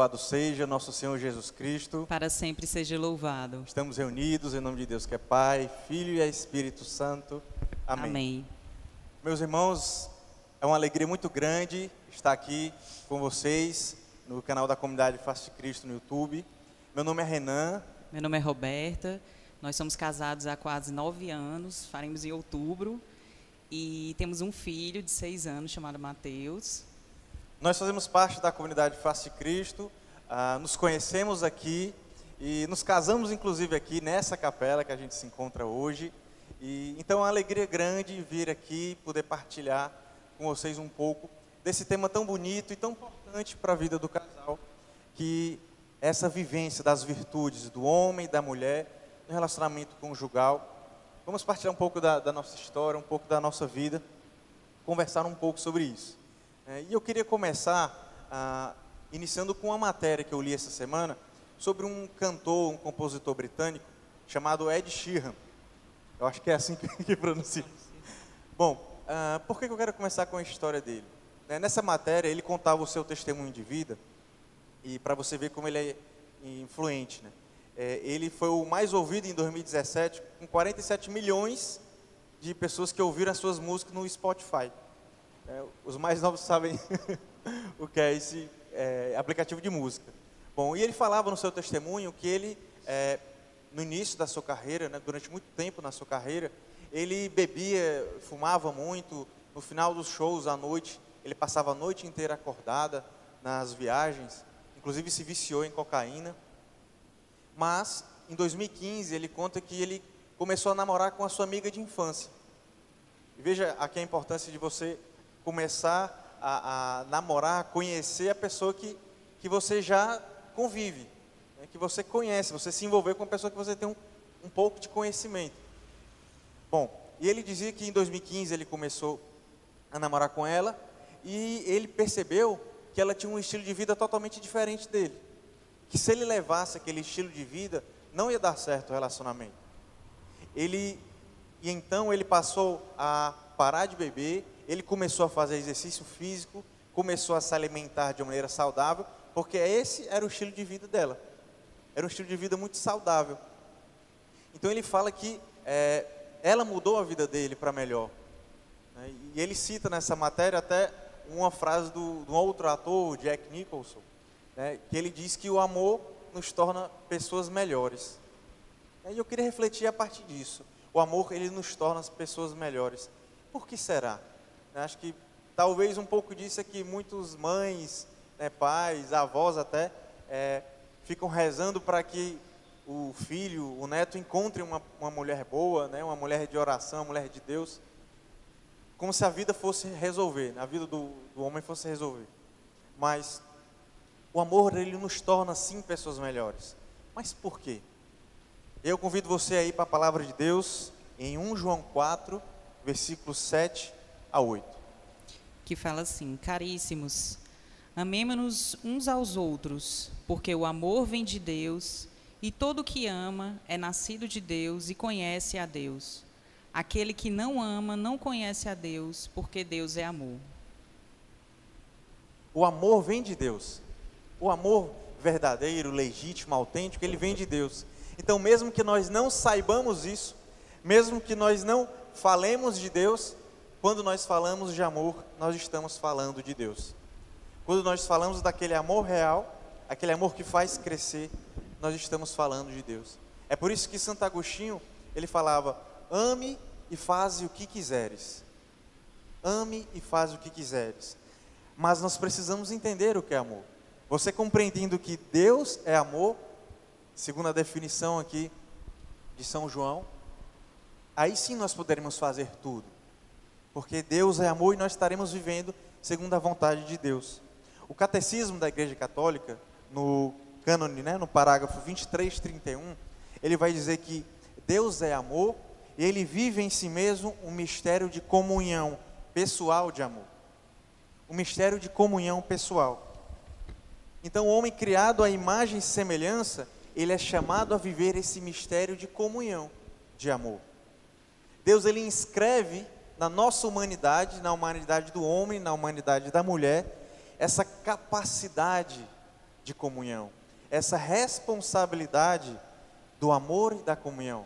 Louvado seja nosso Senhor Jesus Cristo. Para sempre seja louvado. Estamos reunidos em nome de Deus que é Pai, Filho e Espírito Santo. Amém. Amém. Meus irmãos, é uma alegria muito grande estar aqui com vocês no canal da Comunidade Face de Cristo no YouTube. Meu nome é Renan. Meu nome é Roberta. Nós somos casados há quase 9 anos, faremos em outubro. E temos um filho de 6 anos chamado Mateus. Nós fazemos parte da Comunidade Face de Cristo, nos conhecemos aqui e nos casamos inclusive aqui nessa capela que a gente se encontra hoje. E então é uma alegria grande vir aqui, poder partilhar com vocês um pouco desse tema tão bonito e tão importante para a vida do casal, que é essa vivência das virtudes do homem e da mulher no relacionamento conjugal. Vamos partilhar um pouco da nossa história, um pouco da nossa vida, conversar um pouco sobre isso. E eu queria começar iniciando com uma matéria que eu li essa semana sobre um cantor, um compositor britânico chamado Ed Sheeran. Eu acho que é assim que pronuncia. Bom, por que eu quero começar com a história dele? Nessa matéria ele contava o seu testemunho de vida e para você ver como ele é influente, né? Ele foi o mais ouvido em 2017 com 47 milhões de pessoas que ouviram as suas músicas no Spotify. Os mais novos sabem o que é esse aplicativo de música. Bom, e ele falava no seu testemunho que ele, no início da sua carreira, né, durante muito tempo na sua carreira, ele bebia, fumava muito. No final dos shows à noite, ele passava a noite inteira acordada nas viagens, inclusive se viciou em cocaína. Mas, em 2015, ele conta que ele começou a namorar com a sua amiga de infância. E veja aqui a importância de você começar a namorar, a conhecer a pessoa que você já convive, né? Que você conhece, você se envolver com a pessoa que você tem um pouco de conhecimento. Bom, e ele dizia que em 2015 ele começou a namorar com ela e ele percebeu que ela tinha um estilo de vida totalmente diferente dele. Que se ele levasse aquele estilo de vida, não ia dar certo o relacionamento. E então ele passou a parar de beber, ele começou a fazer exercício físico, começou a se alimentar de uma maneira saudável, porque esse era o estilo de vida dela. Era um estilo de vida muito saudável. Então ele fala que ela mudou a vida dele para melhor. Né? E ele cita nessa matéria até uma frase de um outro ator, Jack Nicholson, né? Que ele diz que o amor nos torna pessoas melhores. E eu queria refletir a partir disso. O amor, ele nos torna as pessoas melhores. Por que será? Acho que talvez um pouco disso é que muitas mães, né, pais, avós até, ficam rezando para que o filho, o neto, encontre uma mulher boa, né, uma mulher de oração, uma mulher de Deus, como se a vida fosse resolver, a vida do homem fosse resolver. Mas o amor, ele nos torna sim pessoas melhores. Mas por quê? Eu convido você a ir para a palavra de Deus em 1 João 4, versículos 7 a 8. Que fala assim: caríssimos, amemo-nos uns aos outros, porque o amor vem de Deus, e todo que ama é nascido de Deus e conhece a Deus. Aquele que não ama não conhece a Deus, porque Deus é amor. O amor vem de Deus. O amor verdadeiro, legítimo, autêntico, ele vem de Deus. Então, mesmo que nós não saibamos isso, mesmo que nós não falemos de Deus, quando nós falamos de amor, nós estamos falando de Deus. Quando nós falamos daquele amor real, aquele amor que faz crescer, nós estamos falando de Deus. É por isso que Santo Agostinho, ele falava: ame e faze o que quiseres. Ame e faze o que quiseres. Mas nós precisamos entender o que é amor. Você compreendendo que Deus é amor, segundo a definição aqui de São João, aí sim nós poderemos fazer tudo. Porque Deus é amor e nós estaremos vivendo segundo a vontade de Deus. O Catecismo da Igreja Católica, no cânone, né, no parágrafo 23:31, ele vai dizer que Deus é amor e ele vive em si mesmo um mistério de comunhão pessoal de amor. Um mistério de comunhão pessoal. Então, o homem criado à imagem e semelhança, ele é chamado a viver esse mistério de comunhão, de amor. Deus, ele inscreve na nossa humanidade, na humanidade do homem, na humanidade da mulher, essa capacidade de comunhão, essa responsabilidade do amor e da comunhão.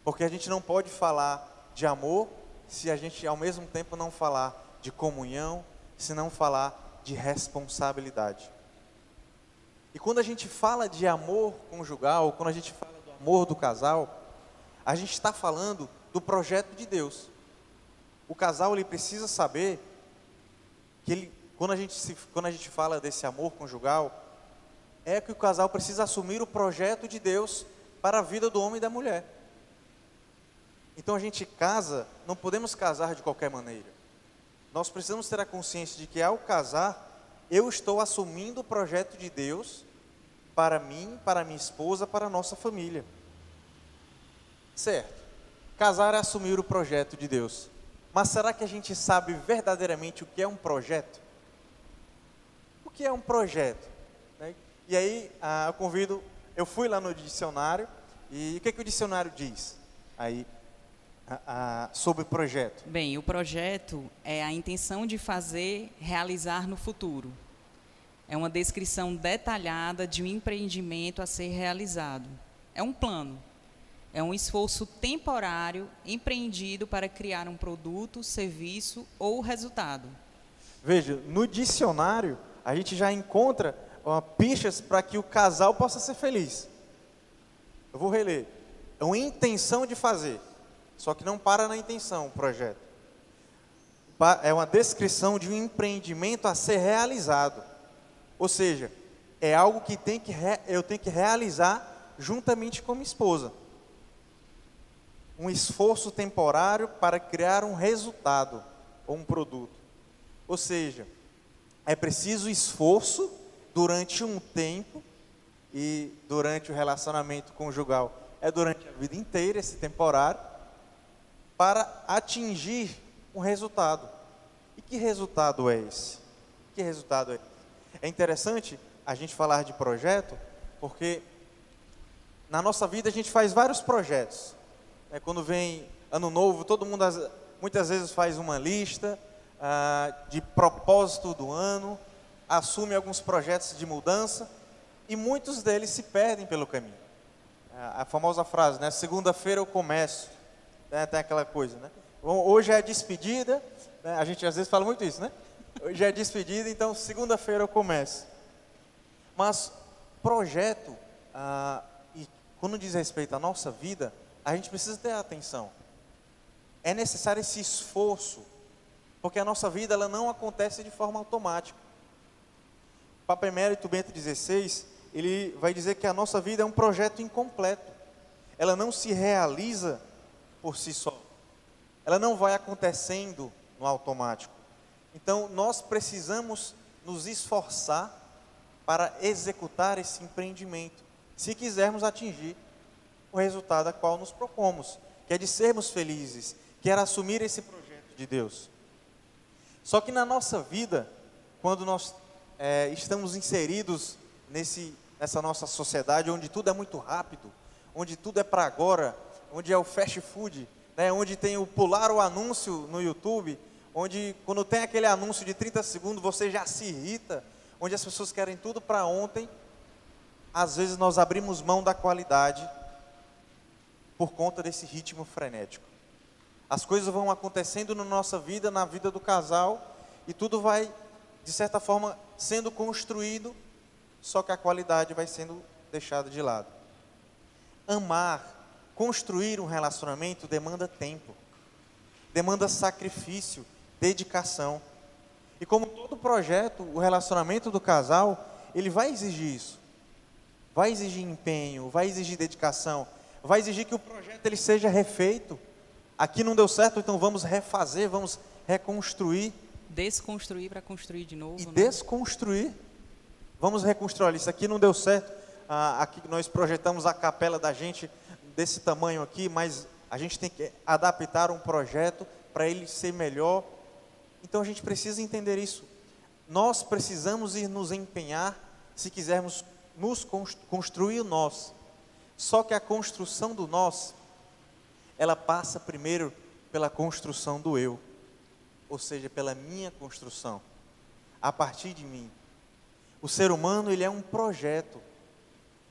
Porque a gente não pode falar de amor se a gente ao mesmo tempo não falar de comunhão, se não falar de responsabilidade. E quando a gente fala de amor conjugal, quando a gente fala do amor do casal, a gente está falando do projeto de Deus. O casal ele precisa saber que quando a gente fala desse amor conjugal, é que o casal precisa assumir o projeto de Deus para a vida do homem e da mulher. Então a gente casa, não podemos casar de qualquer maneira. Nós precisamos ter a consciência de que ao casar, eu estou assumindo o projeto de Deus para mim, para minha esposa, para a nossa família. Certo. Casar é assumir o projeto de Deus. Mas será que a gente sabe verdadeiramente o que é um projeto? O que é um projeto? E aí, eu fui lá no dicionário, e o que o dicionário diz aí sobre projeto? Bem, o projeto é a intenção de fazer, realizar no futuro. É uma descrição detalhada de um empreendimento a ser realizado. É um plano. É um esforço temporário empreendido para criar um produto, serviço ou resultado. Veja, no dicionário, a gente já encontra pistas para que o casal possa ser feliz. Eu vou reler. É uma intenção de fazer, só que não para na intenção o projeto. É uma descrição de um empreendimento a ser realizado. Ou seja, é algo que eu tenho que realizar juntamente com minha esposa. Um esforço temporário para criar um resultado ou um produto. Ou seja, é preciso esforço durante um tempo, e durante o relacionamento conjugal é durante a vida inteira, esse temporário, para atingir um resultado. E que resultado é esse? Que resultado é esse? É interessante a gente falar de projeto, porque na nossa vida a gente faz vários projetos. Quando vem ano novo, todo mundo muitas vezes faz uma lista de propósito do ano, assume alguns projetos de mudança, e muitos deles se perdem pelo caminho. A famosa frase, né? Segunda-feira eu começo. Tem aquela coisa, né? Hoje é a despedida, né? A gente às vezes fala muito isso, né? Hoje é a despedida, então segunda-feira eu começo. Mas projeto, e quando diz respeito à nossa vida, a gente precisa ter atenção. É necessário esse esforço, porque a nossa vida ela não acontece de forma automática. O Papa Emérito Bento XVI, ele vai dizer que a nossa vida é um projeto incompleto. Ela não se realiza por si só. Ela não vai acontecendo no automático. Então, nós precisamos nos esforçar para executar esse empreendimento, se quisermos atingir o resultado a qual nos propomos, que é de sermos felizes, que era assumir esse projeto de Deus. Só que na nossa vida, quando nós estamos inseridos nessa nossa sociedade, onde tudo é muito rápido, onde tudo é para agora, onde é o fast food, né, onde tem o pular o anúncio no YouTube, onde quando tem aquele anúncio de 30 segundos você já se irrita, onde as pessoas querem tudo para ontem, às vezes nós abrimos mão da qualidade por conta desse ritmo frenético. As coisas vão acontecendo na nossa vida, na vida do casal, e tudo vai, de certa forma, sendo construído, só que a qualidade vai sendo deixada de lado. Amar, construir um relacionamento demanda tempo, demanda sacrifício, dedicação. E como todo projeto, o relacionamento do casal, ele vai exigir isso. Vai exigir empenho, vai exigir dedicação, vai exigir que o projeto ele seja refeito. Aqui não deu certo, então vamos refazer, vamos reconstruir. Desconstruir para construir de novo. E né? Desconstruir. Vamos reconstruir. Olha, isso aqui não deu certo. Aqui nós projetamos a capela da gente desse tamanho aqui, mas a gente tem que adaptar um projeto para ele ser melhor. Então a gente precisa entender isso. Nós precisamos ir nos empenhar se quisermos nos construir o nós. Só que a construção do nós, ela passa primeiro pela construção do eu, ou seja, pela minha construção, a partir de mim. O ser humano, ele é um projeto.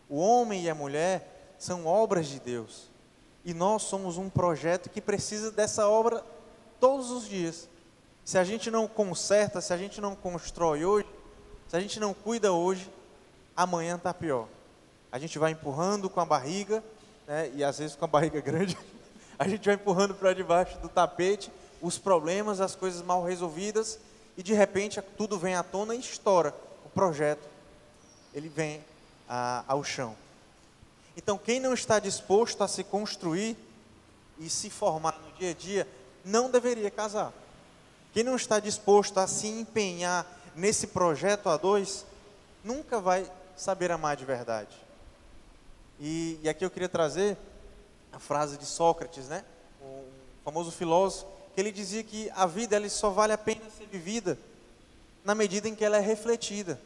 O homem e a mulher são obras de Deus. E nós somos um projeto que precisa dessa obra todos os dias. Se a gente não conserta, se a gente não constrói hoje, se a gente não cuida hoje, amanhã está pior. A gente vai empurrando com a barriga, né, e às vezes com a barriga grande, a gente vai empurrando para debaixo do tapete os problemas, as coisas mal resolvidas, e de repente tudo vem à tona e estoura. O projeto, ele vem ao chão. Então, quem não está disposto a se construir e se formar no dia a dia, não deveria casar. Quem não está disposto a se empenhar nesse projeto a dois, nunca vai saber amar de verdade. E aqui eu queria trazer a frase de Sócrates, né? O famoso filósofo, que ele dizia que a vida ela só vale a pena ser vivida na medida em que ela é refletida.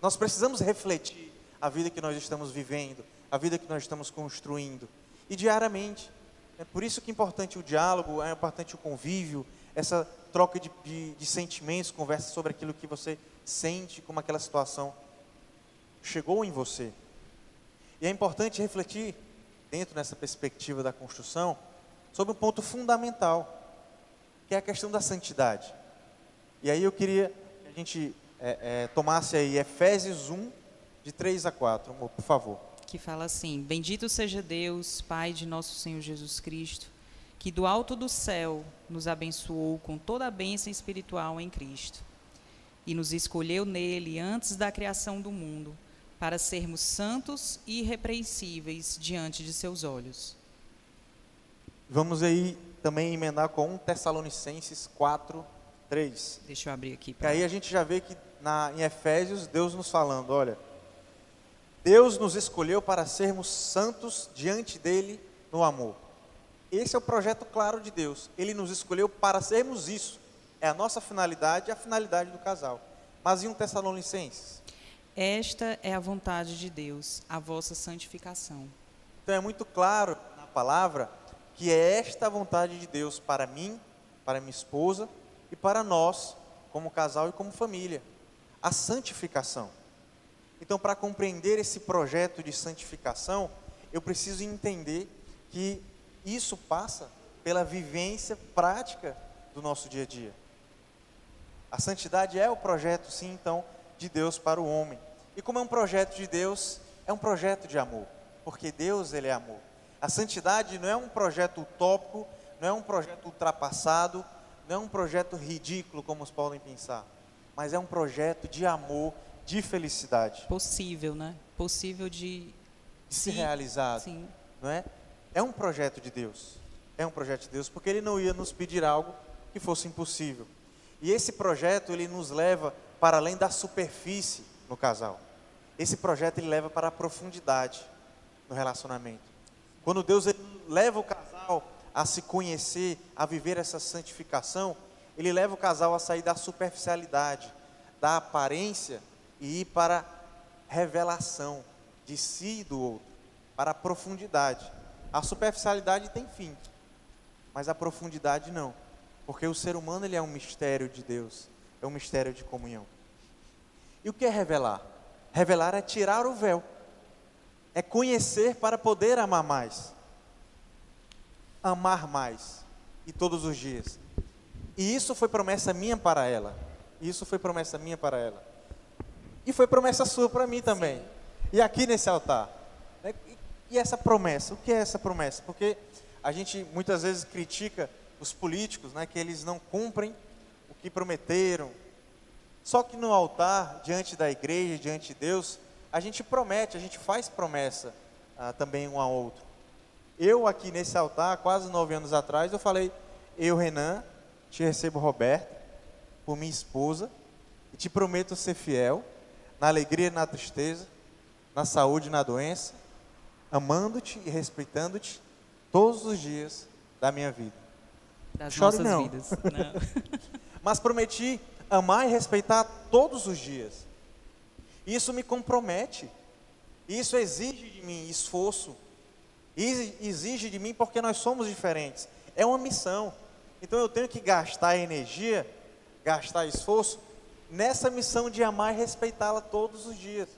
Nós precisamos refletir a vida que nós estamos vivendo, a vida que nós estamos construindo, e diariamente. É por isso que é importante o diálogo, é importante o convívio, essa troca de sentimentos, conversa sobre aquilo que você sente, como aquela situação chegou em você. E é importante refletir, dentro dessa perspectiva da construção, sobre um ponto fundamental, que é a questão da santidade. E aí eu queria que a gente tomasse aí Efésios 1, de 3 a 4, amor, por favor. Que fala assim: Bendito seja Deus, Pai de nosso Senhor Jesus Cristo, que do alto do céu nos abençoou com toda a bênção espiritual em Cristo, e nos escolheu nele antes da criação do mundo, para sermos santos e irrepreensíveis diante de seus olhos. Vamos aí também emendar com 1 Tessalonicenses 4, 3. Deixa eu abrir aqui. Que aí a gente já vê que em Efésios, Deus nos falando, olha, Deus nos escolheu para sermos santos diante dele no amor. Esse é o projeto claro de Deus. Ele nos escolheu para sermos isso. É a nossa finalidade e a finalidade do casal. Mas em 1 Tessalonicenses? Esta é a vontade de Deus, a vossa santificação. Então é muito claro na palavra que é esta a vontade de Deus para mim, para minha esposa e para nós, como casal e como família. A santificação. Então, para compreender esse projeto de santificação, eu preciso entender que isso passa pela vivência prática do nosso dia a dia. A santidade é o projeto, sim, então, de Deus para o homem. E como é um projeto de Deus, é um projeto de amor, porque Deus, ele é amor. A santidade não é um projeto utópico, não é um projeto ultrapassado, não é um projeto ridículo, como os podem pensar, mas é um projeto de amor, de felicidade. Possível, né? Possível de ser realizado. Sim. Não é? É um projeto de Deus. É um projeto de Deus, porque Ele não ia nos pedir algo que fosse impossível. E esse projeto, ele nos leva para além da superfície no casal. Esse projeto, ele leva para a profundidade no relacionamento. Quando Deus ele leva o casal a se conhecer, a viver essa santificação, Ele leva o casal a sair da superficialidade, da aparência, e ir para a revelação de si e do outro, para a profundidade. A superficialidade tem fim, mas a profundidade não, porque o ser humano ele é um mistério de Deus, é um mistério de comunhão. E o que é revelar? Revelar é tirar o véu, é conhecer para poder amar mais, e todos os dias. E isso foi promessa minha para ela, isso foi promessa minha para ela. E foi promessa sua para mim também. Sim. E aqui nesse altar. Né? E essa promessa? O que é essa promessa? Porque a gente muitas vezes critica os políticos, né, que eles não cumprem o que prometeram. Só que no altar, diante da igreja, diante de Deus, a gente promete, a gente faz promessa também um ao outro. Eu aqui nesse altar, quase 9 anos atrás, eu falei, eu, Renan, te recebo Roberto, por minha esposa, e te prometo ser fiel, na alegria e na tristeza, na saúde e na doença, amando-te e respeitando-te todos os dias da minha vida. Das Chore nossas não. vidas. Não. Mas prometi amar e respeitar todos os dias. Isso me compromete. Isso exige de mim esforço. Exige de mim porque nós somos diferentes. É uma missão. Então eu tenho que gastar energia, gastar esforço nessa missão de amar e respeitá-la todos os dias,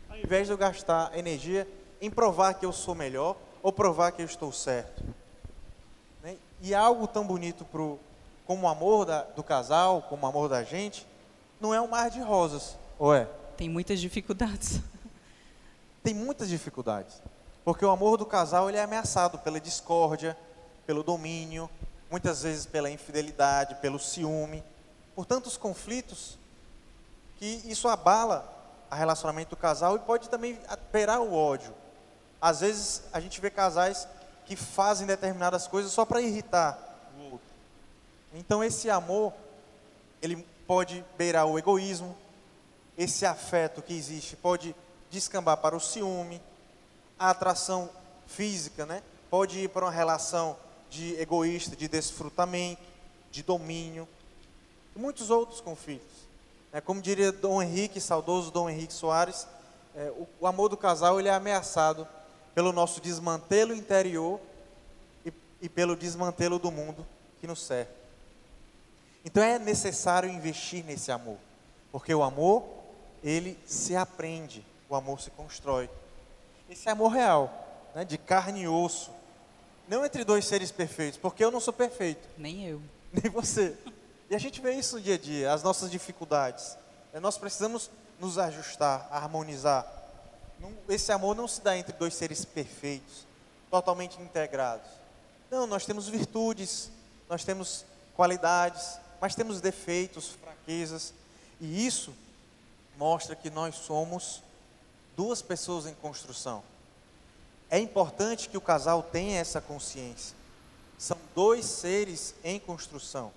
ao invés de eu gastar energia em provar que eu sou melhor ou provar que eu estou certo. Né? E algo tão bonito como o amor do casal, como o amor da gente, não é um mar de rosas, ou é? Tem muitas dificuldades. Tem muitas dificuldades, porque o amor do casal ele é ameaçado pela discórdia, pelo domínio, muitas vezes pela infidelidade, pelo ciúme, por tantos conflitos, que isso abala o relacionamento do casal e pode também beirar o ódio. Às vezes a gente vê casais que fazem determinadas coisas só para irritar o outro. Então esse amor, ele pode beirar o egoísmo, esse afeto que existe pode descambar para o ciúme, a atração física, né? Pode ir para uma relação de egoísta, de desfrutamento, de domínio, e muitos outros conflitos. Como diria Dom Henrique, saudoso Dom Henrique Soares, o amor do casal ele é ameaçado pelo nosso desmantelo interior e pelo desmantelo do mundo que nos cerca. Então é necessário investir nesse amor, porque o amor, ele se aprende, o amor se constrói. Esse amor real, né, de carne e osso, não entre dois seres perfeitos, porque eu não sou perfeito. Nem eu. Nem você. E a gente vê isso no dia a dia, as nossas dificuldades. Nós precisamos nos ajustar, harmonizar. Esse amor não se dá entre dois seres perfeitos, totalmente integrados. Não, nós temos virtudes, nós temos qualidades, mas temos defeitos, fraquezas. E isso mostra que nós somos duas pessoas em construção. É importante que o casal tenha essa consciência. São dois seres em construção.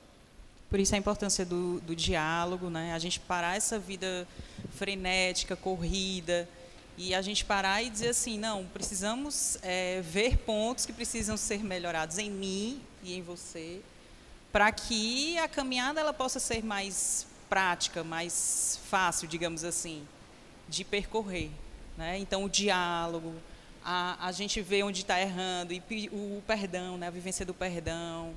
Por isso a importância do diálogo, né? A gente parar essa vida frenética, corrida, e a gente parar e dizer assim, não, precisamos ver pontos que precisam ser melhorados em mim e em você, para que a caminhada ela possa ser mais prática, mais fácil, digamos assim, de percorrer. Né? Então, o diálogo, a gente vê onde está errando, e o perdão, né? A vivência do perdão,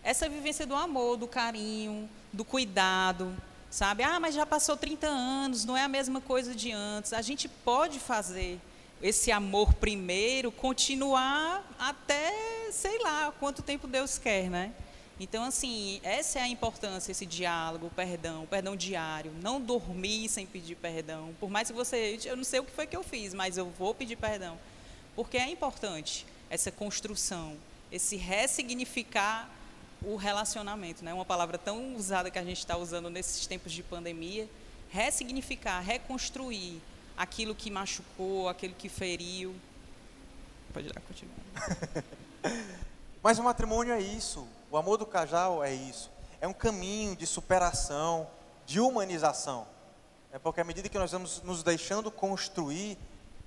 essa vivência do amor, do carinho, do cuidado, sabe? Ah, mas já passou 30 anos, não é a mesma coisa de antes. A gente pode fazer esse amor primeiro, continuar até, sei lá, quanto tempo Deus quer, né? Então, assim, essa é a importância, esse diálogo, o perdão diário. Não dormir sem pedir perdão. Por mais que você... Eu não sei o que foi que eu fiz, mas eu vou pedir perdão. Porque é importante essa construção, esse ressignificar o relacionamento, né? Uma palavra tão usada que a gente está usando nesses tempos de pandemia. Ressignificar, reconstruir aquilo que machucou, aquilo que feriu. Pode dar, continuar. Mas o matrimônio é isso. O amor do casal é isso. É um caminho de superação, de humanização. Porque à medida que nós vamos nos deixando construir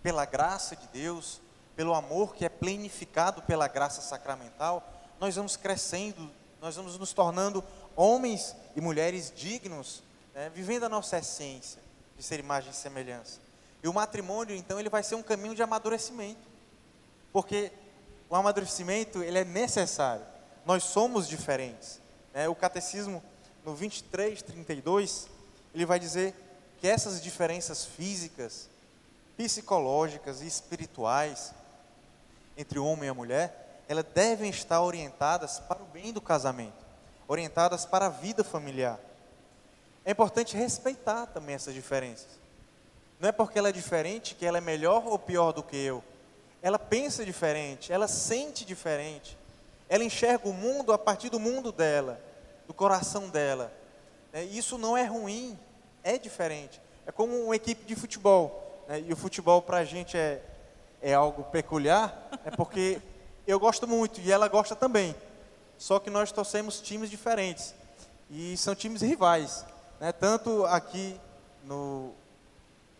pela graça de Deus, pelo amor que é plenificado pela graça sacramental, nós vamos crescendo, nós vamos nos tornando homens e mulheres dignos, né, vivendo a nossa essência de ser imagem e semelhança. E o matrimônio, então, ele vai ser um caminho de amadurecimento. Porque o amadurecimento, ele é necessário. Nós somos diferentes. Né? O catecismo, no 23:32, ele vai dizer que essas diferenças físicas, psicológicas e espirituais entre o homem e a mulher, elas devem estar orientadas para o bem do casamento, orientadas para a vida familiar. É importante respeitar também essas diferenças. Não é porque ela é diferente que ela é melhor ou pior do que eu. Ela pensa diferente, ela sente diferente. Ela enxerga o mundo a partir do mundo dela, do coração dela. Isso não é ruim, é diferente. É como uma equipe de futebol. E o futebol para a gente é algo peculiar, porque eu gosto muito e ela gosta também. Só que nós torcemos times diferentes. E são times rivais. Tanto aqui no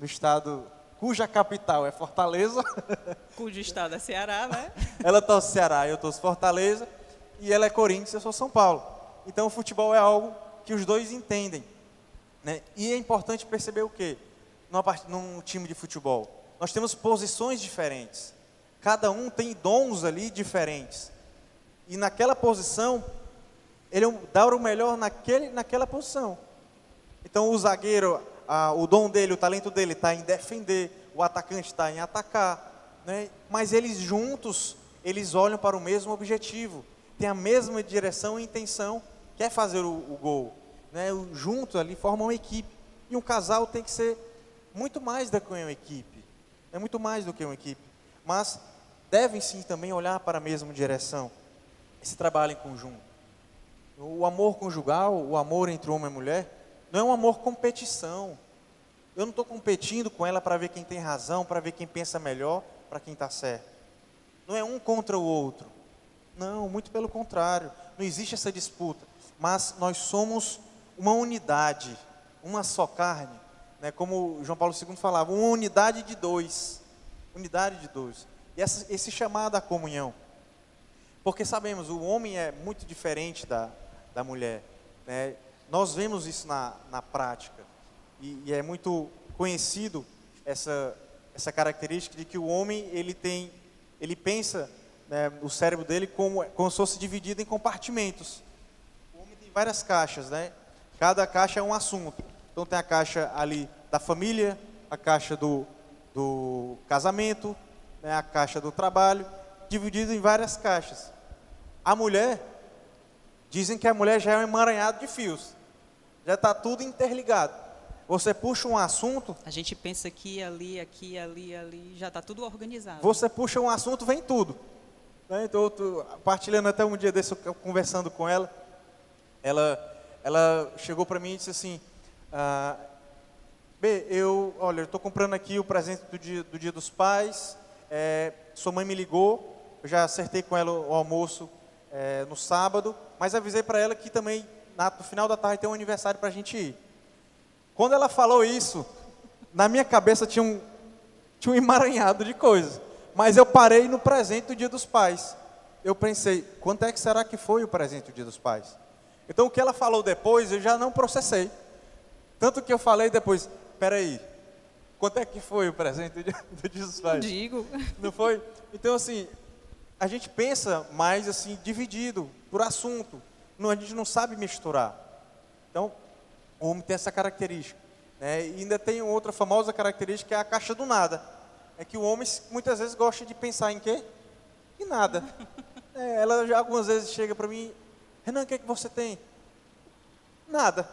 estado cuja capital é Fortaleza. Cujo estado é Ceará, né? Ela torce Ceará, eu torço Fortaleza. E ela é Corinthians, eu sou São Paulo. Então o futebol é algo que os dois entendem. E é importante perceber o quê? Num time de futebol, nós temos posições diferentes. Cada um tem dons ali diferentes. E naquela posição, ele dá o melhor naquela posição. Então o zagueiro, o dom dele, o talento dele está em defender, o atacante está em atacar, né? Mas eles juntos, eles olham para o mesmo objetivo, têm a mesma direção e intenção, quer fazer o gol, né? Juntos ali formam uma equipe, e um casal tem que ser muito mais do que uma equipe, é muito mais do que uma equipe, mas devem sim também olhar para a mesma direção, esse trabalho em conjunto. O amor conjugal, o amor entre homem e mulher, não é um amor competição. Eu não estou competindo com ela para ver quem tem razão, para ver quem pensa melhor, para quem está certo. Não é um contra o outro. Não, muito pelo contrário. Não existe essa disputa. Mas nós somos uma unidade, uma só carne, né? Como João Paulo II falava, uma unidade de dois. Unidade de dois. E esse chamado à comunhão. Porque sabemos, o homem é muito diferente da mulher, né? Nós vemos isso na prática, e é muito conhecido essa característica de que o homem, ele pensa, né, o cérebro dele como se fosse dividido em compartimentos. O homem tem várias caixas, né? Cada caixa é um assunto. Então tem a caixa ali da família, a caixa do casamento, né, a caixa do trabalho, dividido em várias caixas. A mulher, dizem que a mulher já é um emaranhado de fios, já está tudo interligado. Você puxa um assunto, A gente pensa aqui, ali, já está tudo organizado. você puxa um assunto, vem tudo, né? Então, eu tô partilhando até um dia desse, eu conversando com ela, ela chegou para mim e disse assim, B, eu estou comprando aqui o presente do dia dos pais, sua mãe me ligou, eu já acertei com ela o almoço no sábado, mas avisei para ela que também no final da tarde tem um aniversário para a gente ir. Quando ela falou isso, na minha cabeça tinha um emaranhado de coisas, mas eu parei no presente do dia dos pais. Eu pensei, quanto é que será que foi o presente do dia dos pais? Então o que ela falou depois eu já não processei, tanto que eu falei depois, peraí, quanto é que foi o presente do dia dos pais? Não digo. Não foi? Então assim, a gente pensa mais assim, dividido por assunto. A gente não sabe misturar. Então, o homem tem essa característica, né? E ainda tem outra famosa característica, que é a caixa do nada. É que o homem muitas vezes gosta de pensar em quê? Em nada. Ela já algumas vezes chega para mim, Renan, o que é que você tem? Nada.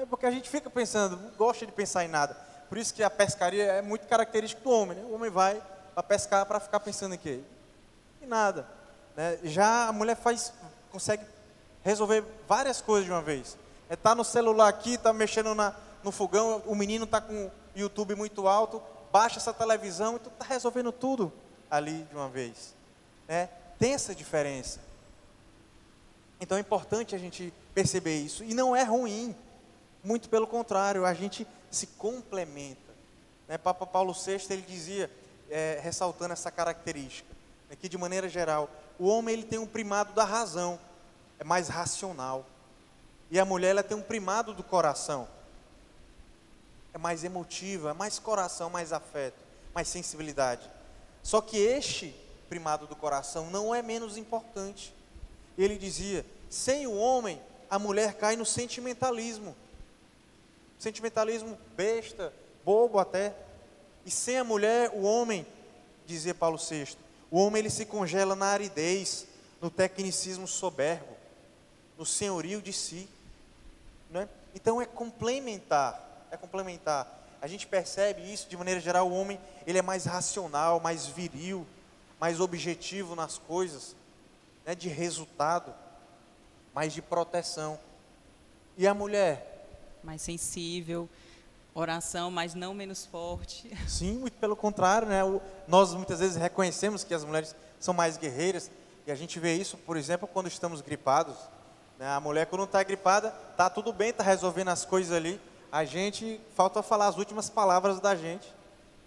Porque a gente fica pensando, gosta de pensar em nada. Por isso que a pescaria é muito característica do homem, né? O homem vai para pescar para ficar pensando em quê? Em nada, né? Já a mulher consegue resolver várias coisas de uma vez. Tá no celular aqui, tá mexendo no fogão, o menino tá com o YouTube muito alto, baixa essa televisão e tu tá resolvendo tudo ali de uma vez, né? Tem essa diferença. Então é importante a gente perceber isso, e não é ruim, muito pelo contrário, a gente se complementa, né? Papa Paulo VI, ele dizia, ressaltando essa característica, que de maneira geral, o homem ele tem um primado da razão, é mais racional, e a mulher ela tem um primado do coração, é mais emotiva, é mais coração, mais afeto, mais sensibilidade. Só que este primado do coração não é menos importante. Ele dizia, sem o homem, a mulher cai no sentimentalismo besta, bobo até, e sem a mulher, o homem, dizia Paulo VI, o homem ele se congela na aridez, no tecnicismo soberbo, no senhorio de si, né? Então é complementar. A gente percebe isso, de maneira geral, o homem ele é mais racional, mais viril, mais objetivo nas coisas, né? De resultado, mais de proteção. E a mulher? Mais sensível, oração, mas não menos forte. Sim, muito pelo contrário, né? Nós muitas vezes reconhecemos que as mulheres são mais guerreiras, e a gente vê isso, por exemplo, quando estamos gripados, né? A mulher quando está gripada, está tudo bem, está resolvendo as coisas ali, a gente, falta falar as últimas palavras da gente,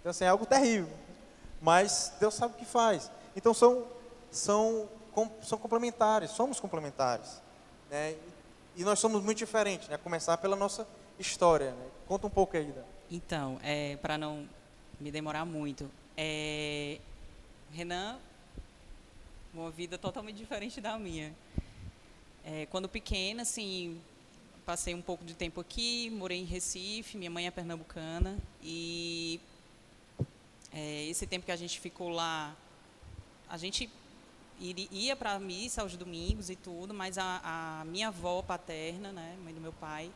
então assim, é algo terrível, mas Deus sabe o que faz. Então são complementares, somos complementares, né? E nós somos muito diferentes, né? A começar pela nossa história, né? Conta um pouco aí, Dan. Então, para não me demorar muito, Renan, uma vida totalmente diferente da minha. Quando pequena, assim, passei um pouco de tempo aqui, morei em Recife, minha mãe é pernambucana, e esse tempo que a gente ficou lá, a gente ia para a missa aos domingos e tudo, mas a minha avó paterna, né, mãe do meu pai,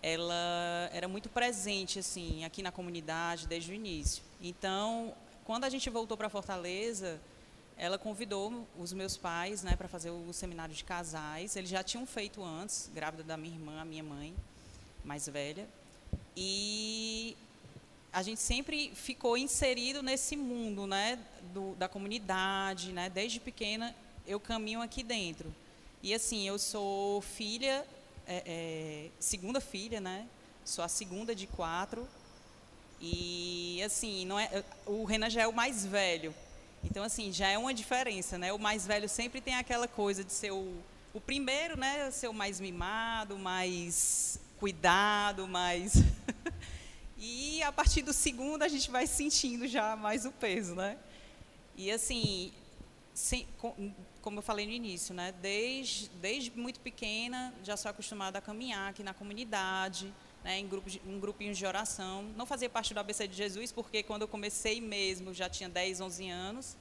ela era muito presente assim aqui na comunidade desde o início. Então, quando a gente voltou para Fortaleza, ela convidou os meus pais, né, para fazer o seminário de casais. Eles já tinham feito antes, grávida da minha irmã, a minha mãe mais velha, e a gente sempre ficou inserido nesse mundo, né, da comunidade, né, desde pequena eu caminho aqui dentro. E assim, eu sou filha, segunda filha, né, sou a segunda de 4, e assim, o Renan já é o mais velho, então assim, já é uma diferença, né, o mais velho sempre tem aquela coisa de ser o primeiro, né, ser o mais mimado, mais cuidado, mais... E a partir do segundo a gente vai sentindo já mais o peso, né? E assim, como eu falei no início, né? Desde muito pequena já sou acostumada a caminhar aqui na comunidade, né? Em grupinhos de oração. Não fazia parte do ABC de Jesus, porque quando eu comecei mesmo já tinha 10, 11 anos,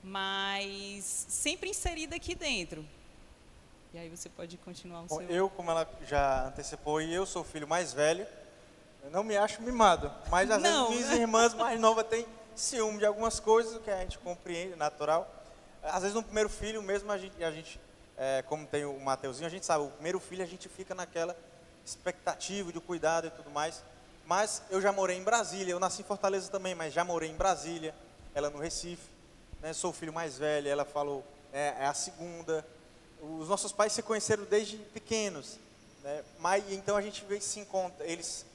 mas sempre inserida aqui dentro. E aí você pode continuar o seu... Eu, como ela já antecipou, e eu sou o filho mais velho, eu não me acho mimado, mas às vezes minhas irmãs mais novas têm ciúme de algumas coisas, que a gente compreende, natural. Às vezes no primeiro filho mesmo, a gente como tem o Mateuzinho, a gente sabe, o primeiro filho a gente fica naquela expectativa de cuidado e tudo mais. Mas eu já morei em Brasília, eu nasci em Fortaleza também, mas já morei em Brasília, ela no Recife, né? Sou o filho mais velho, ela falou, é a segunda. Os nossos pais se conheceram desde pequenos, né? Mas então a gente se encontra, eles...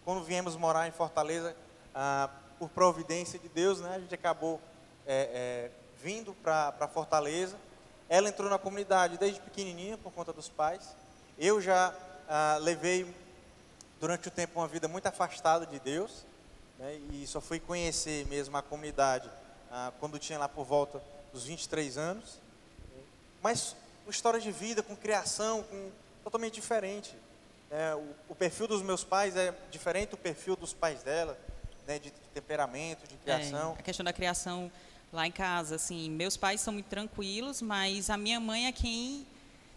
Quando viemos morar em Fortaleza, por providência de Deus, né, a gente acabou vindo para Fortaleza. Ela entrou na comunidade desde pequenininha, por conta dos pais. Eu já levei, durante o tempo, uma vida muito afastada de Deus, né, e só fui conhecer mesmo a comunidade quando tinha lá por volta dos 23 anos. Mas uma história de vida, com criação, totalmente diferente. O perfil dos meus pais é diferente do perfil dos pais dela, né, de temperamento, de criação. A questão da criação lá em casa, assim, meus pais são muito tranquilos, mas a minha mãe é quem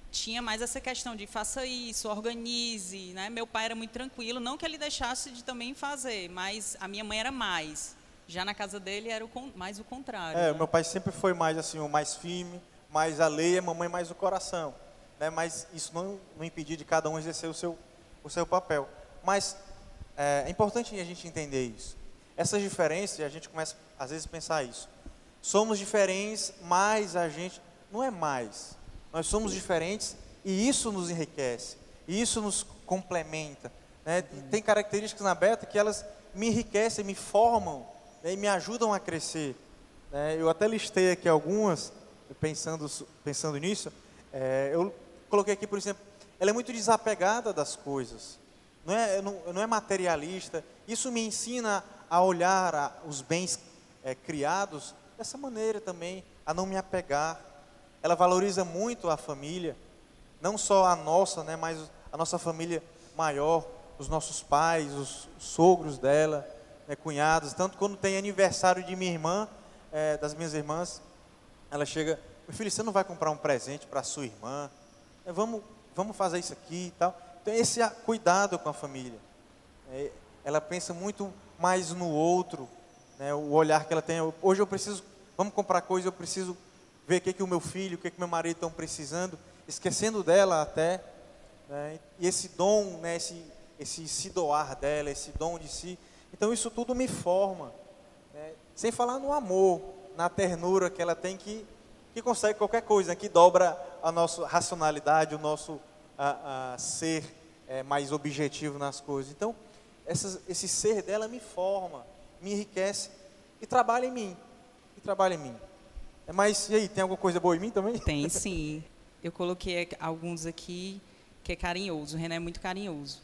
tinha mais essa questão de faça isso, organize, né? Meu pai era muito tranquilo, não que ele deixasse de também fazer, mas a minha mãe era mais. Já na casa dele era mais o contrário. Né? Meu pai sempre foi mais assim, o mais firme, mais a lei, a mamãe mais o coração. Né, mas isso não impedia de cada um exercer o seu papel. Mas é importante a gente entender isso. Essas diferenças, a gente começa às vezes a pensar isso. Somos diferentes, mas a gente não é mais. Nós somos diferentes e isso nos enriquece, e isso nos complementa. Né? Tem características na Beta que elas me enriquecem, me formam, né, e me ajudam a crescer. Né? Eu até listei aqui algumas, pensando nisso. Eu coloquei aqui, por exemplo, ela é muito desapegada das coisas, não é materialista. Isso me ensina a olhar os bens criados dessa maneira também, a não me apegar. Ela valoriza muito a família, não só a nossa, né, mas a nossa família maior, os nossos pais, os sogros dela, né, cunhados. Tanto quando tem aniversário de minha irmã, das minhas irmãs, ela chega, meu filho, você não vai comprar um presente para a sua irmã? Vamos fazer isso aqui e tal. Então esse cuidado com a família, ela pensa muito mais no outro, né, o olhar que ela tem. Hoje vamos comprar coisa, eu preciso ver o que o meu filho, o que o meu marido estão precisando, esquecendo dela até, né, e esse dom, né, esse se doar dela, esse dom de si. Então isso tudo me forma, né, sem falar no amor, na ternura que ela tem, que consegue qualquer coisa, que dobra a nossa racionalidade, o nosso ser mais objetivo nas coisas. Então, esse ser dela me forma, me enriquece e trabalha em mim. Mas, e aí, tem alguma coisa boa em mim também? Tem sim. Eu coloquei alguns aqui que é carinhoso. O Renan é muito carinhoso.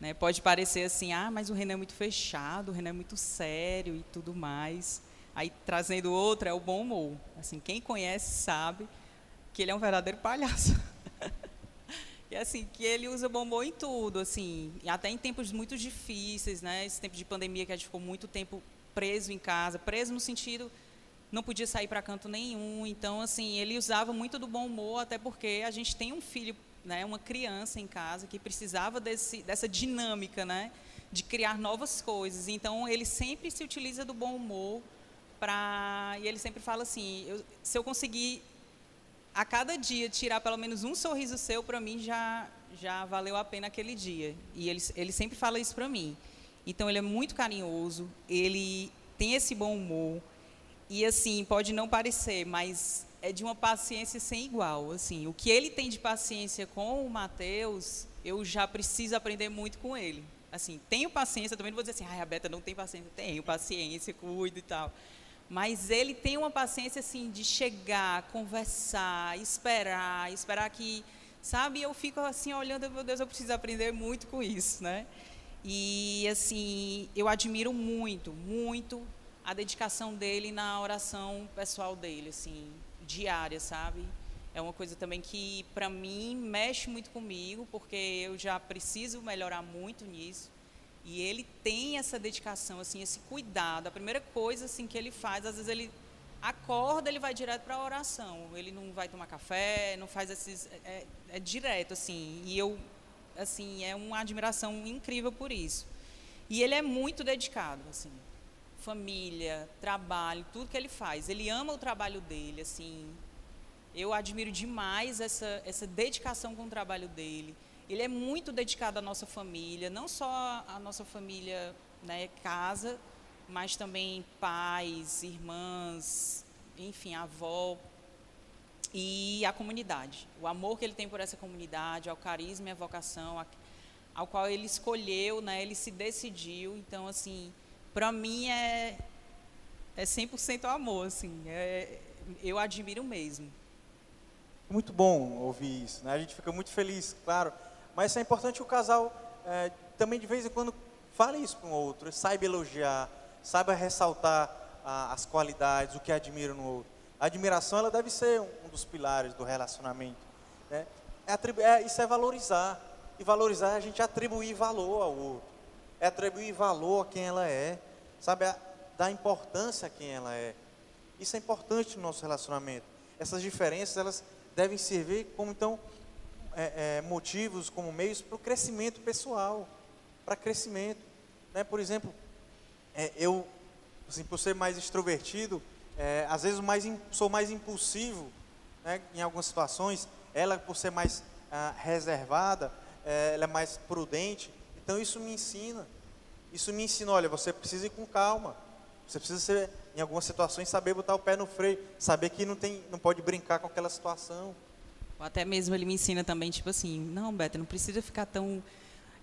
Né? Pode parecer assim, mas o Renan é muito fechado, o Renan é muito sério e tudo mais. Aí, trazendo outro, é o bom humor. Assim, quem conhece sabe que ele é um verdadeiro palhaço. que assim, que ele usa bom humor em tudo, assim, e até em tempos muito difíceis, né? Esse tempo de pandemia que a gente ficou muito tempo preso em casa, preso no sentido não podia sair para canto nenhum. Então, assim, ele usava muito do bom humor, até porque a gente tem um filho, né, uma criança em casa que precisava dessa dinâmica, né, de criar novas coisas. Então, ele sempre se utiliza do bom humor e ele sempre fala assim, se eu conseguir a cada dia tirar pelo menos um sorriso seu, para mim já valeu a pena aquele dia. E ele sempre fala isso para mim. Então, ele é muito carinhoso, ele tem esse bom humor. E, assim, pode não parecer, mas é de uma paciência sem igual. Assim, o que ele tem de paciência com o Mateus, eu já preciso aprender muito com ele. Assim, tenho paciência, também não vou dizer assim, a Beta não tem paciência. Tenho paciência, cuido e tal. Mas ele tem uma paciência, assim, de chegar, conversar, esperar que, sabe, eu fico assim, olhando, meu Deus, eu preciso aprender muito com isso, né? E, assim, eu admiro muito, muito a dedicação dele na oração pessoal dele, assim, diária, sabe? É uma coisa também que, para mim, mexe muito comigo, porque eu já preciso melhorar muito nisso. E ele tem essa dedicação, assim, esse cuidado. A primeira coisa, assim, que ele faz, às vezes ele acorda, ele vai direto para a oração. Ele não vai tomar café, não faz esses... É direto, assim. E eu, assim, é uma admiração incrível por isso. E ele é muito dedicado, assim. Família, trabalho, tudo que ele faz. Ele ama o trabalho dele, assim. Eu admiro demais essa dedicação com o trabalho dele. Ele é muito dedicado à nossa família, não só à nossa família, né, casa, mas também pais, irmãs, enfim, avó e a comunidade. O amor que ele tem por essa comunidade, ao carisma e à vocação, ao qual ele escolheu, né, ele se decidiu. Então, assim, para mim é 100% amor, assim, eu admiro mesmo. Muito bom ouvir isso, né? A gente fica muito feliz, claro, mas é importante o casal também de vez em quando fale isso com o outro, saiba elogiar, saiba ressaltar as qualidades, o que admira no outro. A admiração, ela deve ser um dos pilares do relacionamento, né? Isso é valorizar, e valorizar é a gente atribuir valor ao outro, é atribuir valor a quem ela é, sabe, dar importância a quem ela é. Isso é importante no nosso relacionamento. Essas diferenças, elas devem servir como, então, motivos, como meios para o crescimento pessoal, para crescimento, né? Por exemplo, eu, assim, por ser mais extrovertido, às vezes sou mais impulsivo, né, em algumas situações. Ela, por ser mais reservada, ela é mais prudente. Então isso me ensina, olha, você precisa ir com calma, você precisa em algumas situações saber botar o pé no freio, saber que não pode brincar com aquela situação. Ou até mesmo ele me ensina também, tipo assim, não, Beta, não precisa ficar tão...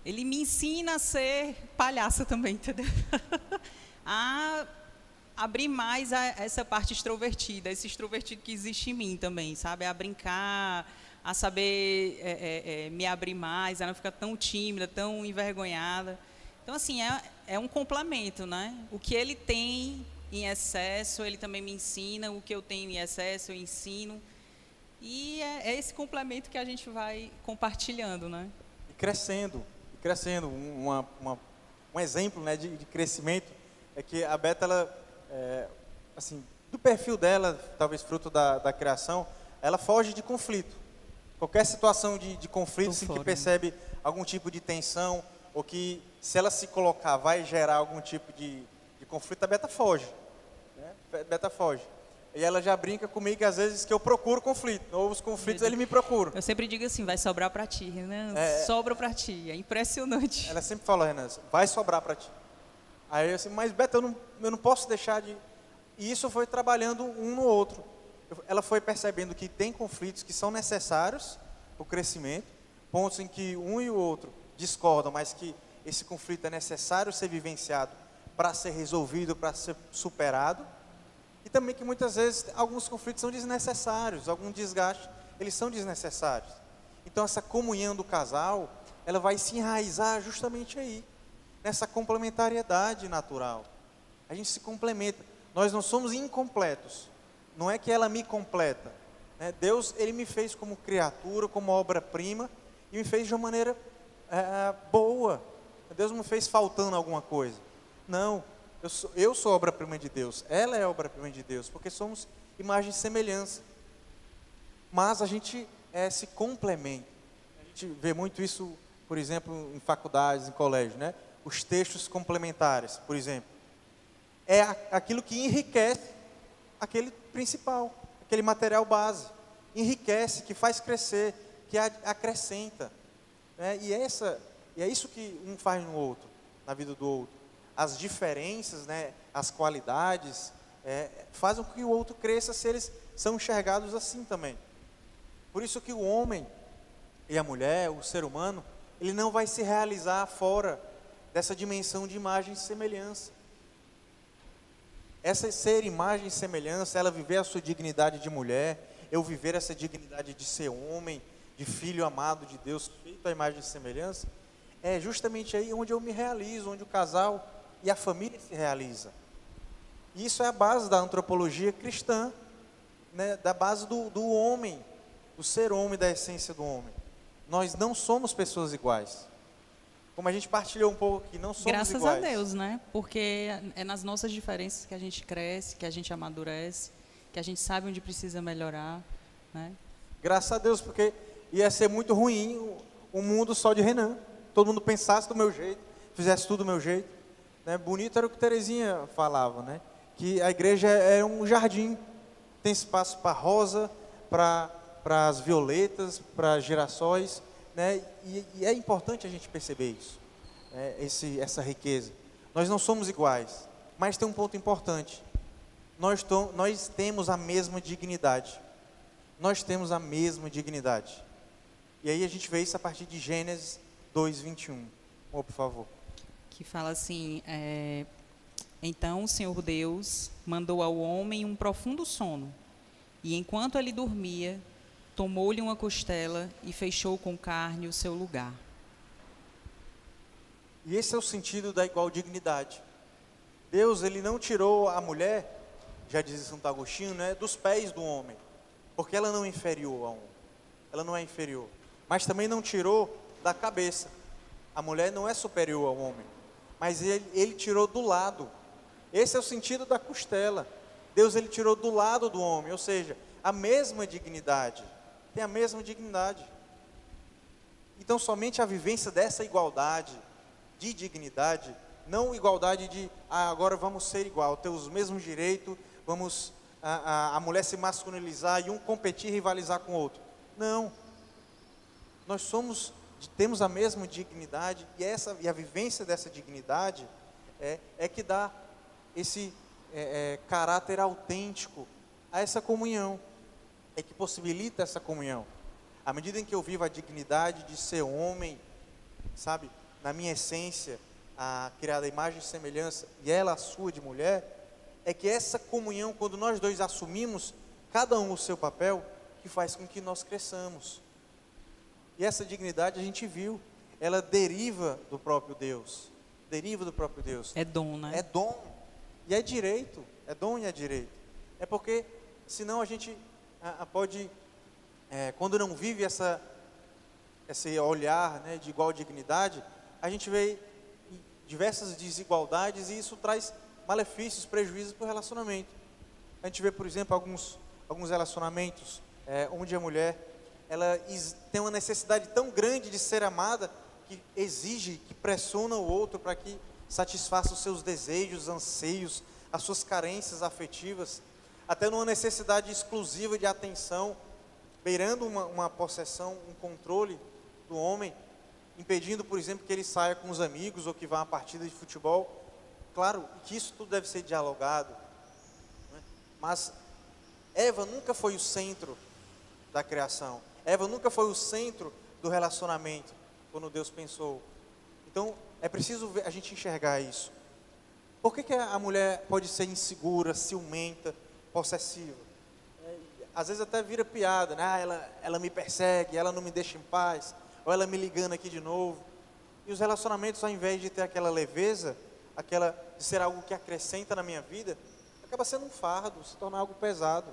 Ele me ensina a ser palhaça também, entendeu? A abrir mais essa parte extrovertida, esse extrovertido que existe em mim também, sabe? A brincar, a saber me abrir mais, a não ficar tão tímida, tão envergonhada. Então, assim, é um complemento, né? O que ele tem em excesso, ele também me ensina, o que eu tenho em excesso, eu ensino. E é esse complemento que a gente vai compartilhando, né? E crescendo. Um exemplo, né, de crescimento é que a Beta, ela, assim, do perfil dela, talvez fruto da criação, ela foge de conflito. Qualquer situação de conflito, assim, que percebe algum tipo de tensão, ou que, se ela se colocar, vai gerar algum tipo de conflito, a Beta foge. Né? A Beta foge. E ela já brinca comigo, às vezes, que eu procuro conflito. Ou os conflitos, ele me procura. Eu sempre digo assim, vai sobrar para ti, Renan. Sobra para ti. É impressionante. Ela sempre fala, Renan, vai sobrar para ti. Aí eu assim, mas Beta, eu não posso deixar de... E isso foi trabalhando um no outro. Ela foi percebendo que tem conflitos que são necessários para o crescimento, pontos em que um e o outro discordam, mas que esse conflito é necessário ser vivenciado para ser resolvido, para ser superado. E também que muitas vezes alguns conflitos são desnecessários, algum desgaste, eles são desnecessários. Então essa comunhão do casal, ela vai se enraizar justamente aí, nessa complementariedade natural. A gente se complementa, nós não somos incompletos, não é que ela me completa, né? Deus, ele me fez como criatura, como obra-prima, e me fez de uma maneira boa. Deus não me fez faltando alguma coisa. Não, eu sou obra-prima de Deus, ela é obra-prima de Deus, porque somos imagem e semelhança. Mas a gente se complementa. A gente vê muito isso, por exemplo, em faculdades, em colégios, né? Os textos complementares, por exemplo. É aquilo que enriquece aquele principal, aquele material base. Enriquece, que faz crescer, que acrescenta. Né? E é isso que um faz no outro, na vida do outro. As diferenças, né, as qualidades, fazem com que o outro cresça se eles são enxergados assim também. Por isso que o homem e a mulher, o ser humano, ele não vai se realizar fora dessa dimensão de imagem e semelhança. Essa ser imagem e semelhança, ela viver a sua dignidade de mulher, eu viver essa dignidade de ser homem, de filho amado de Deus, feito à imagem e semelhança, é justamente aí onde eu me realizo, onde o casal e a família se realiza. E isso é a base da antropologia cristã, né, da base do homem, do ser homem, da essência do homem. Nós não somos pessoas iguais. Como a gente partilhou um pouco aqui, não somos Graças iguais. a Deus, né? Porque é nas nossas diferenças que a gente cresce, que a gente amadurece, que a gente sabe onde precisa melhorar, né? Graças a Deus, porque ia ser muito ruim um mundo só de Renan. Todo mundo pensasse do meu jeito, fizesse tudo do meu jeito. Né? Bonito era o que Terezinha falava, né? Que a igreja é um jardim. Tem espaço para rosa, para as violetas, para girassóis. Né? E é importante a gente perceber isso, né? Essa riqueza. Nós não somos iguais, mas tem um ponto importante. Nós temos a mesma dignidade. Nós temos a mesma dignidade. E aí a gente vê isso a partir de Gênesis 2:21. Por favor. Que fala assim, então o Senhor Deus mandou ao homem um profundo sono, e enquanto ele dormia, tomou-lhe uma costela e fechou com carne o seu lugar. E esse é o sentido da igual dignidade. Deus, ele não tirou a mulher, já diz Santo Agostinho, né, dos pés do homem, porque ela não é inferior ao homem. Ela não é inferior. Mas também não tirou da cabeça. A mulher não é superior ao homem, mas ele tirou do lado. Esse é o sentido da costela. Deus, ele tirou do lado do homem, ou seja, a mesma dignidade. Tem a mesma dignidade. Então, somente a vivência dessa igualdade de dignidade, não igualdade de, agora vamos ser igual, ter os mesmos direitos, vamos a mulher se masculinizar e um competir e rivalizar com o outro. Não. Nós temos a mesma dignidade e a vivência dessa dignidade é que dá esse caráter autêntico a essa comunhão, é que possibilita essa comunhão. À medida em que eu vivo a dignidade de ser homem, sabe, na minha essência, criada a imagem e semelhança, e ela a sua de mulher, é que essa comunhão, quando nós dois assumimos, cada um o seu papel, que faz com que nós cresçamos. E essa dignidade a gente viu, ela deriva do próprio Deus. Deriva do próprio Deus. É dom, né? É dom. E é direito. É dom e é direito. É porque, senão a gente pode, quando não vive esse olhar, né, de igual dignidade, a gente vê diversas desigualdades e isso traz malefícios, prejuízos para o relacionamento. A gente vê, por exemplo, alguns relacionamentos onde a mulher ela tem uma necessidade tão grande de ser amada que exige, que pressiona o outro para que satisfaça os seus desejos, anseios, as suas carências afetivas, até numa necessidade exclusiva de atenção, beirando uma possessão, um controle do homem, impedindo, por exemplo, que ele saia com os amigos ou que vá a uma partida de futebol. Claro que isso tudo deve ser dialogado, né? Mas Eva nunca foi o centro da criação. Eva nunca foi o centro do relacionamento, quando Deus pensou. Então, é preciso a gente enxergar isso. Por que a mulher pode ser insegura, ciumenta, possessiva? Às vezes até vira piada, né? Ela me persegue, ela não me deixa em paz, ou ela me ligando aqui de novo. E os relacionamentos, ao invés de ter aquela leveza, de ser algo que acrescenta na minha vida, acaba sendo um fardo, se torna algo pesado.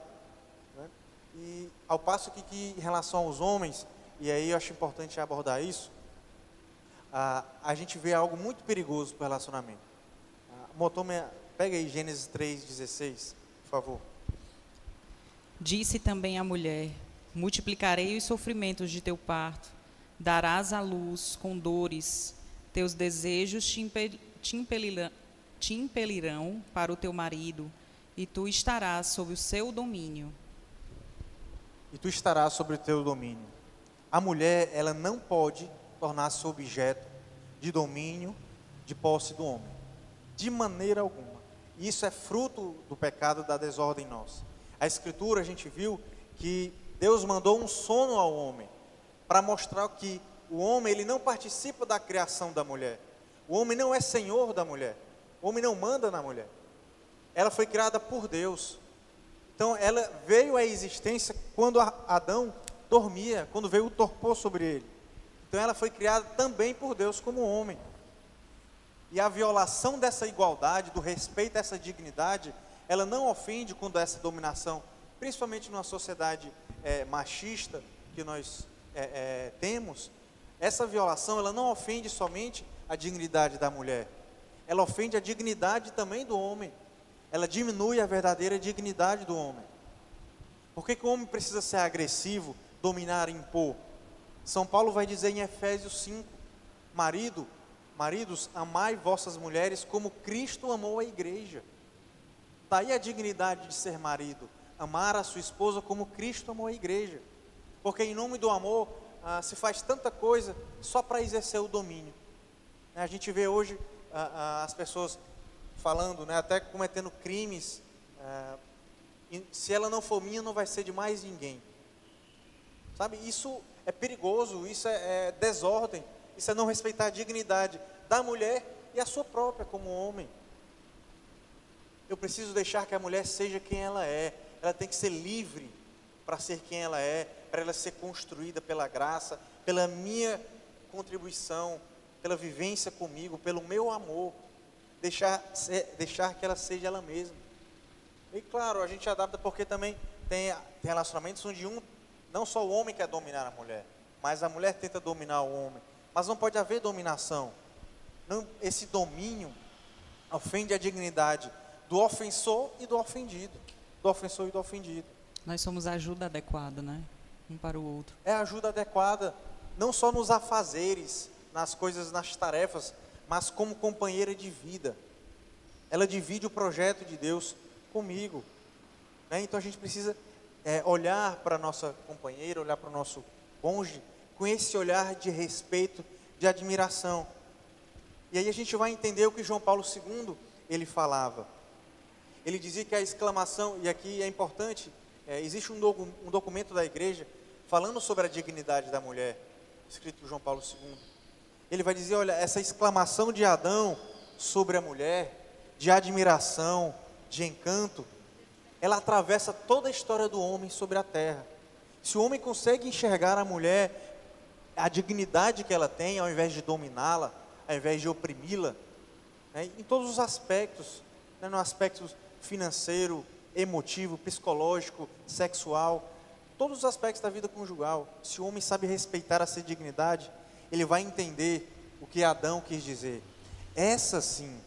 E ao passo que em relação aos homens, e aí eu acho importante abordar isso, a gente vê algo muito perigoso para o relacionamento. Pega aí Gênesis 3,16, por favor. Disse também a mulher: multiplicarei os sofrimentos de teu parto, darás à luz com dores, teus desejos te impelirão para o teu marido, e tu estarás sob o seu domínio. E tu estarás sobre o teu domínio. A mulher, ela não pode tornar-se objeto de domínio, de posse do homem, de maneira alguma. Isso é fruto do pecado, da desordem em nós. A Escritura, a gente viu que Deus mandou um sono ao homem, para mostrar que o homem, ele não participa da criação da mulher. O homem não é senhor da mulher. O homem não manda na mulher. Ela foi criada por Deus. Então, ela veio à existência quando Adão dormia, quando veio o torpor sobre ele. Então, ela foi criada também por Deus como homem. E a violação dessa igualdade, do respeito a essa dignidade, ela não ofende quando essa dominação, principalmente numa sociedade machista que nós temos, essa violação, ela não ofende somente a dignidade da mulher, ela ofende a dignidade também do homem, ela diminui a verdadeira dignidade do homem. Por que o homem precisa ser agressivo, dominar, impor? São Paulo vai dizer em Efésios 5, maridos, amai vossas mulheres como Cristo amou a igreja. Daí a dignidade de ser marido, amar a sua esposa como Cristo amou a igreja. Porque em nome do amor se faz tanta coisa só para exercer o domínio. A gente vê hoje as pessoas falando, até cometendo crimes, se ela não for minha, não vai ser de mais ninguém. Sabe, isso é perigoso, isso é desordem, isso é não respeitar a dignidade da mulher e a sua própria como homem. Eu preciso deixar que a mulher seja quem ela é. Ela tem que ser livre para ser quem ela é, para ela ser construída pela graça, pela minha contribuição, pela vivência comigo, pelo meu amor. Deixar que ela seja ela mesma. E claro, a gente adapta porque também tem relacionamentos onde não só o homem quer dominar a mulher, mas a mulher tenta dominar o homem. Mas não pode haver dominação. Esse domínio ofende a dignidade do ofensor e do ofendido. Do ofensor e do ofendido. Nós somos a ajuda adequada, um para o outro. É a ajuda adequada, não só nos afazeres, nas coisas, nas tarefas, mas como companheira de vida. Ela divide o projeto de Deus comigo. Então a gente precisa olhar para a nossa companheira, olhar para o nosso cônjuge, com esse olhar de respeito, de admiração. E aí a gente vai entender o que João Paulo II, ele falava. Ele dizia que a exclamação, e aqui é importante, existe um documento da igreja falando sobre a dignidade da mulher, escrito por João Paulo II. Ele vai dizer, olha, essa exclamação de Adão sobre a mulher, de admiração, de encanto, ela atravessa toda a história do homem sobre a terra. Se o homem consegue enxergar a mulher, a dignidade que ela tem, ao invés de dominá-la, ao invés de oprimi-la, em todos os aspectos, no aspecto financeiro, emotivo, psicológico, sexual, todos os aspectos da vida conjugal. Se o homem sabe respeitar essa dignidade, ele vai entender o que Adão quis dizer. Essa sim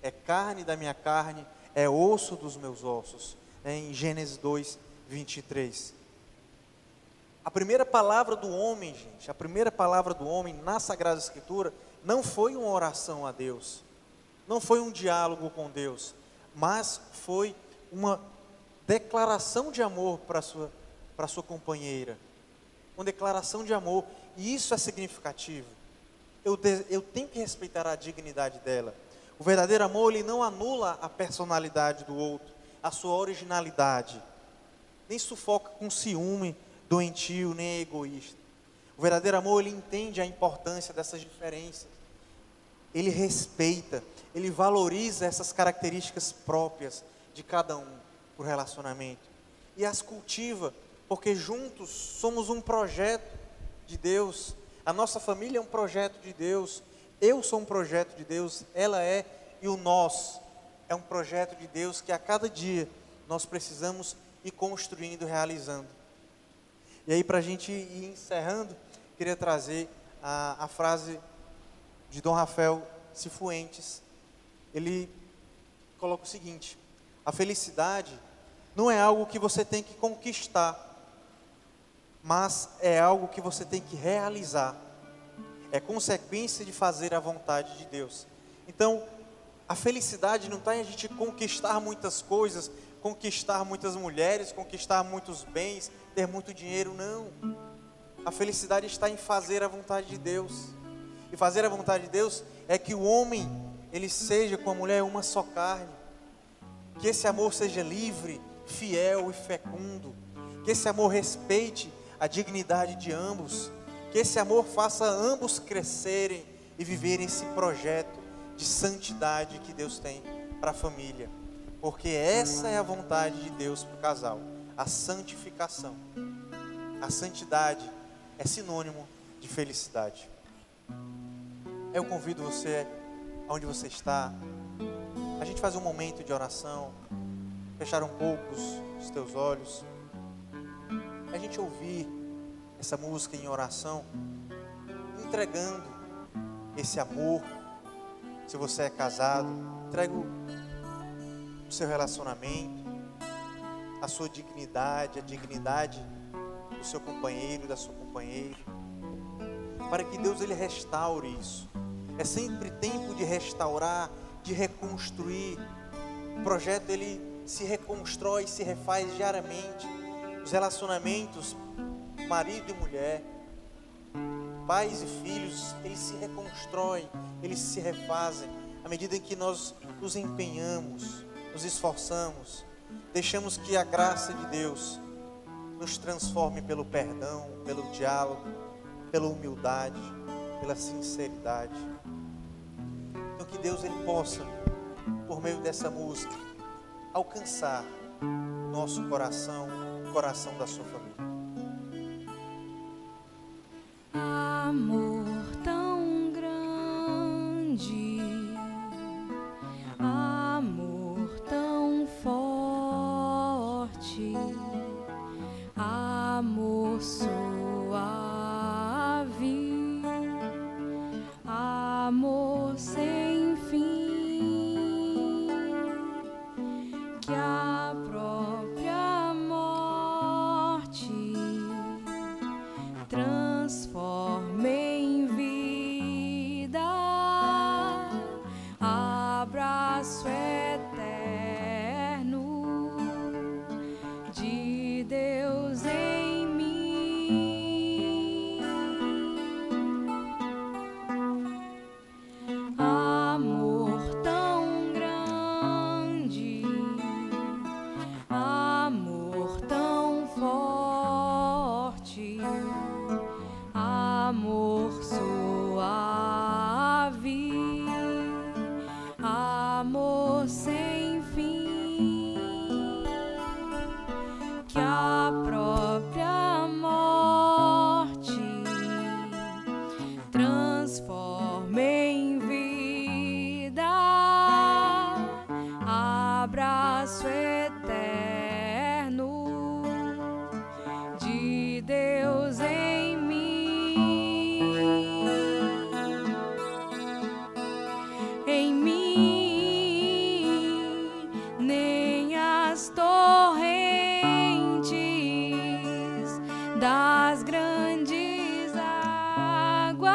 é carne da minha carne, é osso dos meus ossos. Em Gênesis 2, 23. A primeira palavra do homem, gente, a primeira palavra do homem na Sagrada Escritura não foi uma oração a Deus, não foi um diálogo com Deus, mas foi uma declaração de amor para sua companheira, uma declaração de amor, e isso é significativo. Eu tenho que respeitar a dignidade dela. O verdadeiro amor, ele não anula a personalidade do outro, a sua originalidade, nem sufoca com ciúme doentio, nem é egoísta. O verdadeiro amor, ele entende a importância dessas diferenças, ele respeita, ele valoriza essas características próprias de cada um para o relacionamento, e as cultiva, porque juntos somos um projeto de Deus. A nossa família é um projeto de Deus, eu sou um projeto de Deus, ela é, e o nós é um projeto de Deus que a cada dia nós precisamos ir construindo, realizando. E aí, para a gente ir encerrando, queria trazer a frase de Dom Rafael Cifuentes. Ele coloca o seguinte: a felicidade não é algo que você tem que conquistar, mas é algo que você tem que realizar. É consequência de fazer a vontade de Deus. Então, a felicidade não está em a gente conquistar muitas coisas, conquistar muitas mulheres, conquistar muitos bens, ter muito dinheiro, não. A felicidade está em fazer a vontade de Deus. E fazer a vontade de Deus é que o homem, ele seja com a mulher uma só carne. Que esse amor seja livre, fiel e fecundo. Que esse amor respeite a dignidade de ambos. Que esse amor faça ambos crescerem e viverem esse projeto de santidade que Deus tem para a família. Porque essa é a vontade de Deus para o casal, a santificação. A santidade é sinônimo de felicidade. Eu convido você, onde você está, a gente fazer um momento de oração, fechar um pouco os teus olhos, a gente ouvir essa música em oração, entregando esse amor. Se você é casado, entrega o seu relacionamento, a sua dignidade, a dignidade do seu companheiro, da sua companheira, para que Deus ele restaure isso. É sempre tempo de restaurar, de reconstruir. O projeto ele se reconstrói, se refaz diariamente. Os relacionamentos, marido e mulher, pais e filhos, eles se reconstroem, eles se refazem à medida em que nós nos empenhamos, nos esforçamos, deixamos que a graça de Deus nos transforme pelo perdão, pelo diálogo, pela humildade, pela sinceridade. Então que Deus ele possa, por meio dessa música, alcançar nosso coração, o coração da sua família. Amor tão grande, amor tão forte, amor suave, amor sem fim, que a própria morte transforma em vida, abraço eterno de Deus em mim. Amor tão grande, amor tão forte, amor suave, amor sem fim, que a própria morte transforma em vida, abraço eterno de Deus em mim. Em mim, nem as torrentes das grandes águas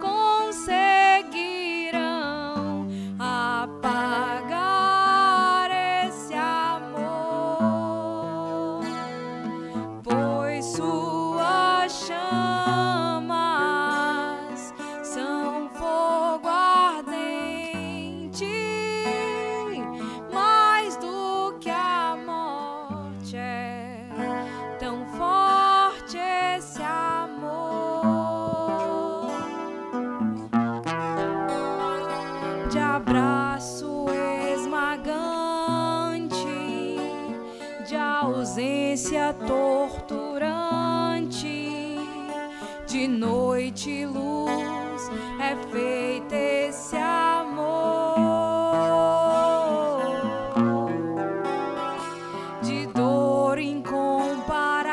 conseguirão apagar esse amor, pois suas chamas são fogo ardente, mais do que a morte é tão forte esse amor, de abraço esmagante, de ausência torturante, de noite e luz é feito esse amor, de dor incomparável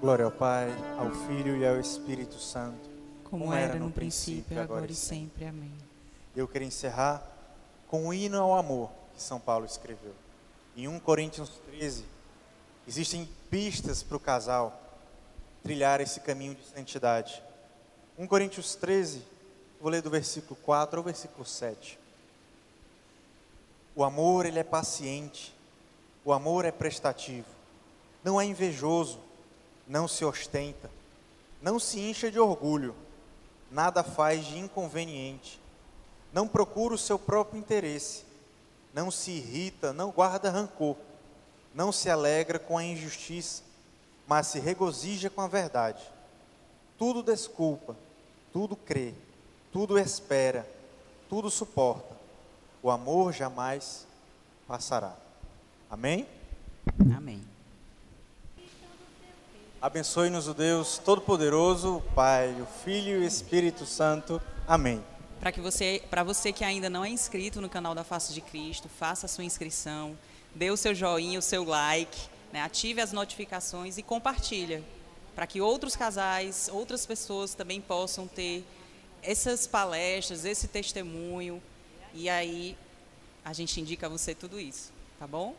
Glória ao Pai, ao Filho e ao Espírito Santo, Como era no princípio, agora e sempre. Amém. Eu quero encerrar com o hino ao amor que São Paulo escreveu. Em 1 Coríntios 13, existem pistas para o casal trilhar esse caminho de santidade. 1 Coríntios 13, vou ler do versículo 4 ao versículo 7. O amor, ele é paciente, o amor é prestativo, não é invejoso, não se ostenta, não se incha de orgulho, nada faz de inconveniente, não procura o seu próprio interesse, não se irrita, não guarda rancor, não se alegra com a injustiça, mas se regozija com a verdade. Tudo desculpa, tudo crê, tudo espera, tudo suporta. O amor jamais passará. Amém? Amém. Abençoe-nos o Deus Todo-Poderoso, o Pai, o Filho e o Espírito Santo. Amém. Para você que ainda não é inscrito no canal da Face de Cristo, faça a sua inscrição, dê o seu joinha, o seu like, né? Ative as notificações e compartilha, para que outros casais, outras pessoas também possam ter essas palestras, esse testemunho, e aí a gente indica a você tudo isso, tá bom?